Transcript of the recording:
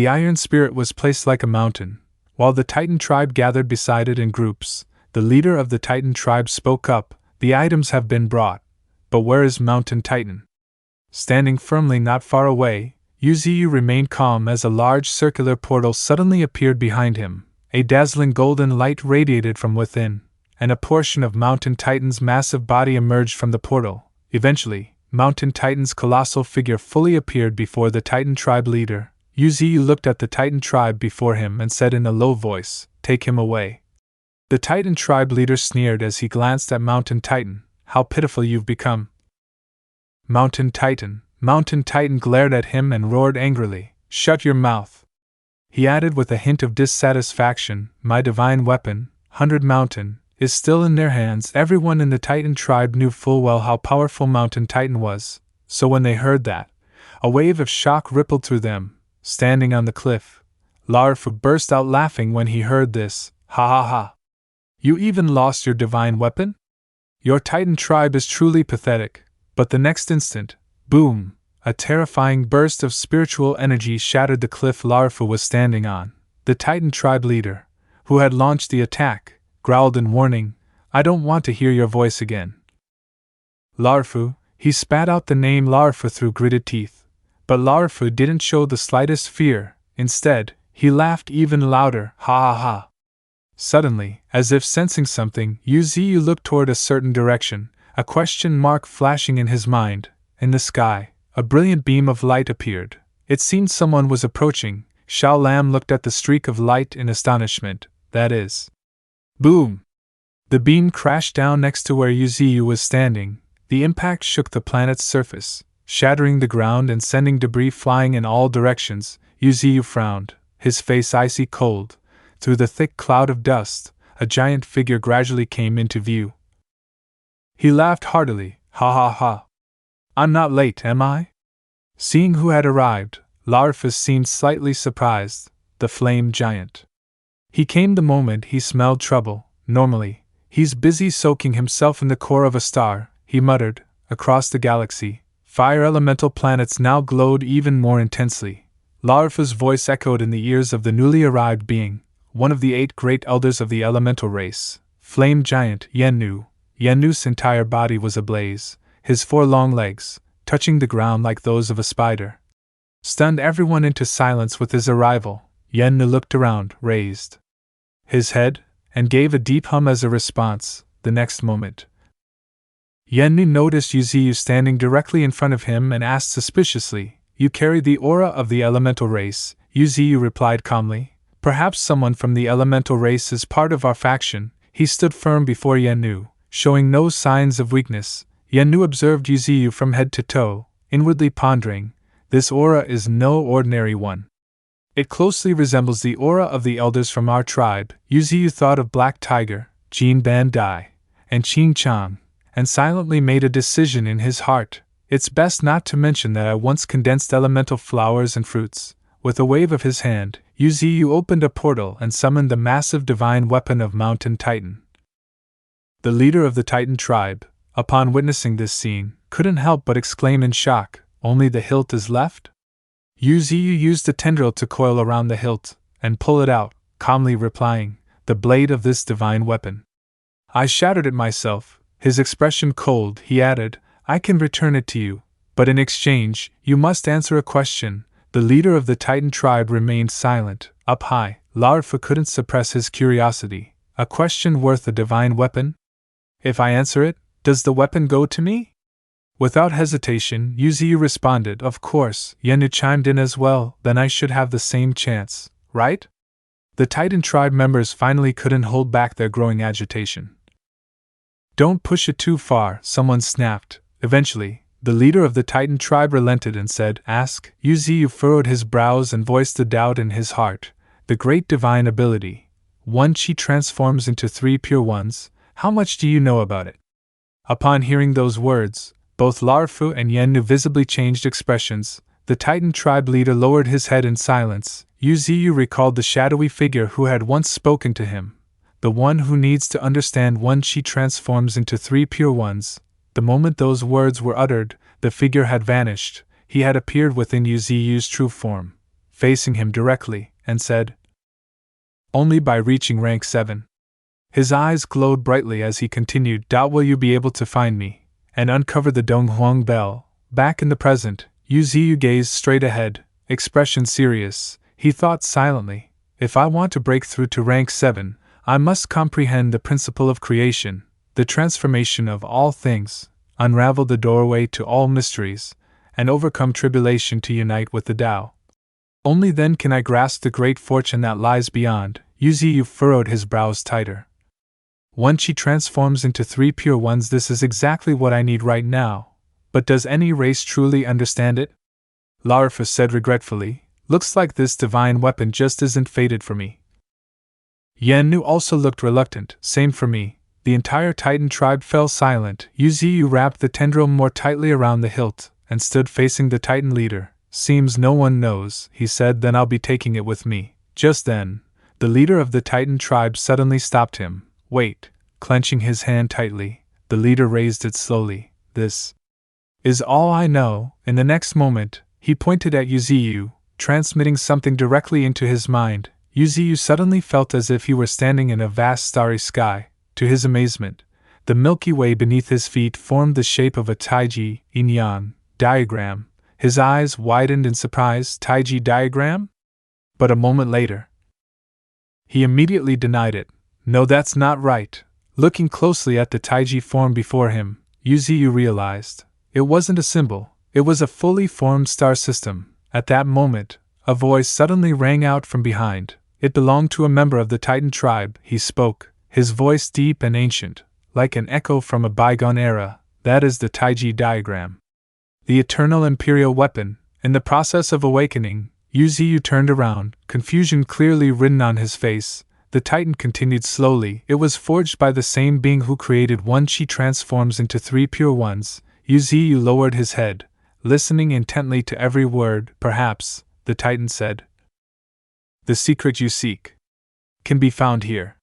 The iron spirit was placed like a mountain, while the Titan tribe gathered beside it in groups. The leader of the Titan tribe spoke up, "The items have been brought, but where is Mountain Titan?" Standing firmly not far away, Yuziyu remained calm as a large circular portal suddenly appeared behind him. A dazzling golden light radiated from within, and a portion of Mountain Titan's massive body emerged from the portal. Eventually, Mountain Titan's colossal figure fully appeared before the Titan tribe leader. Yuziyu looked at the Titan tribe before him and said in a low voice, "Take him away." The Titan tribe leader sneered as he glanced at Mountain Titan. "How pitiful you've become." Mountain Titan glared at him and roared angrily, "Shut your mouth." He added with a hint of dissatisfaction, "My divine weapon, 100 Mountain, is still in their hands." Everyone in the Titan tribe knew full well how powerful Mountain Titan was, so when they heard that, a wave of shock rippled through them. Standing on the cliff, Laru burst out laughing when he heard this. "Ha ha ha! You even lost your divine weapon? Your Titan tribe is truly pathetic." But the next instant, boom! A terrifying burst of spiritual energy shattered the cliff Laru was standing on. The Titan tribe leader, who had launched the attack, growled in warning, "I don't want to hear your voice again." Laru, he spat out the name Laru through gritted teeth. But Laru didn't show the slightest fear. Instead, he laughed even louder, "Ha ha ha." Suddenly, as if sensing something, Yuziyu looked toward a certain direction, a question mark flashing in his mind. In the sky, a brilliant beam of light appeared. It seemed someone was approaching. Xiao Lam looked at the streak of light in astonishment. That is. Boom! The beam crashed down next to where Yuziyu was standing. The impact shook the planet's surface, shattering the ground and sending debris flying in all directions. Yuziyu frowned, his face icy cold. Through the thick cloud of dust, a giant figure gradually came into view. He laughed heartily, "Ha ha ha! I'm not late, am I?" Seeing who had arrived, Laru seemed slightly surprised. The flame giant. He came the moment he smelled trouble. "Normally, he's busy soaking himself in the core of a star," he muttered. Across the galaxy, fire elemental planets now glowed even more intensely. Laru's voice echoed in the ears of the newly arrived being, one of the 8 great elders of the elemental race, flame giant Yennu. Yennu's entire body was ablaze, his 4 long legs, touching the ground like those of a spider. Stunned everyone into silence with his arrival, Yennu looked around, raised his head, and gave a deep hum as a response. The next moment, Yennu noticed Yuziyu standing directly in front of him and asked suspiciously, "You carry the aura of the elemental race?" Yuziyu replied calmly, "Perhaps someone from the elemental race is part of our faction." He stood firm before Yennu, showing no signs of weakness. Yennu observed Yuziyu from head to toe, inwardly pondering, "This aura is no ordinary one. It closely resembles the aura of the elders from our tribe." Yuziyu thought of Black Tiger, Jin Ban Dai, and Qing Chang, and silently made a decision in his heart. It's best not to mention that I once condensed elemental flowers and fruits. With a wave of his hand, Yuziyu opened a portal and summoned the massive divine weapon of Mountain Titan. The leader of the Titan tribe, upon witnessing this scene, couldn't help but exclaim in shock, "Only the hilt is left?" Yuziyu used a tendril to coil around the hilt, and pull it out, calmly replying, "The blade of this divine weapon. I shattered it myself." His expression cold, he added, "I can return it to you, but in exchange, you must answer a question." The leader of the Titan tribe remained silent. Up high, Laru couldn't suppress his curiosity. "A question worth a divine weapon? If I answer it, does the weapon go to me?" Without hesitation, Yuziyu responded, "Of course." Yennu chimed in as well, "Then I should have the same chance, right?" The Titan tribe members finally couldn't hold back their growing agitation. "Don't push it too far," someone snapped. Eventually, the leader of the Titan tribe relented and said, "Ask." Yuziyu furrowed his brows and voiced the doubt in his heart. "The great divine ability. 1 chi transforms into 3 pure ones. How much do you know about it?" Upon hearing those words, both Laru and Yennu visibly changed expressions. The Titan tribe leader lowered his head in silence. Yuziyu recalled the shadowy figure who had once spoken to him. The one who needs to understand 1 chi transforms into 3 pure ones. The moment those words were uttered, the figure had vanished. He had appeared within Yuziyu's true form. facing him directly, and said, "Only by reaching rank 7. His eyes glowed brightly as he continued, "Will you be able to find me and uncover the Donghuang bell?" Back in the present, Yu Ziyu gazed straight ahead, expression serious. He thought silently, "If I want to break through to rank 7, I must comprehend the principle of creation, the transformation of all things, unravel the doorway to all mysteries, and overcome tribulation to unite with the Tao. Only then can I grasp the great fortune that lies beyond." Yu Ziyu furrowed his brows tighter. "When she transforms into 3 pure ones, this is exactly what I need right now. But does any race truly understand it?" Laru said regretfully, "Looks like this divine weapon just isn't fated for me." Yan Nu also looked reluctant. "Same for me." The entire Titan tribe fell silent. Yu Ziyu wrapped the tendril more tightly around the hilt and stood facing the Titan leader. "Seems no one knows," he said, "then I'll be taking it with me." Just then, the leader of the Titan tribe suddenly stopped him. "Wait." Clenching his hand tightly, the leader raised it slowly. "This is all I know." In the next moment, he pointed at Yu Ziyu, transmitting something directly into his mind. Yu Ziyu suddenly felt as if he were standing in a vast starry sky. To his amazement, the Milky Way beneath his feet formed the shape of a Taiji yin-yang diagram. His eyes widened in surprise. "Taiji diagram?" But a moment later, he immediately denied it. "No, that's not right." Looking closely at the Taiji form before him, Yu Ziyu realized it wasn't a symbol, it was a fully formed star system. At that moment, a voice suddenly rang out from behind. It belonged to a member of the Titan tribe. He spoke, his voice deep and ancient, like an echo from a bygone era. "That is the Taiji diagram, the eternal imperial weapon." In the process of awakening, Yu Ziyu turned around, confusion clearly written on his face. The Titan continued slowly, "It was forged by the same being who created one. She transforms into 3 pure ones." Yu Ziyu lowered his head, listening intently to every word. "Perhaps," the Titan said, "the secret you seek can be found here."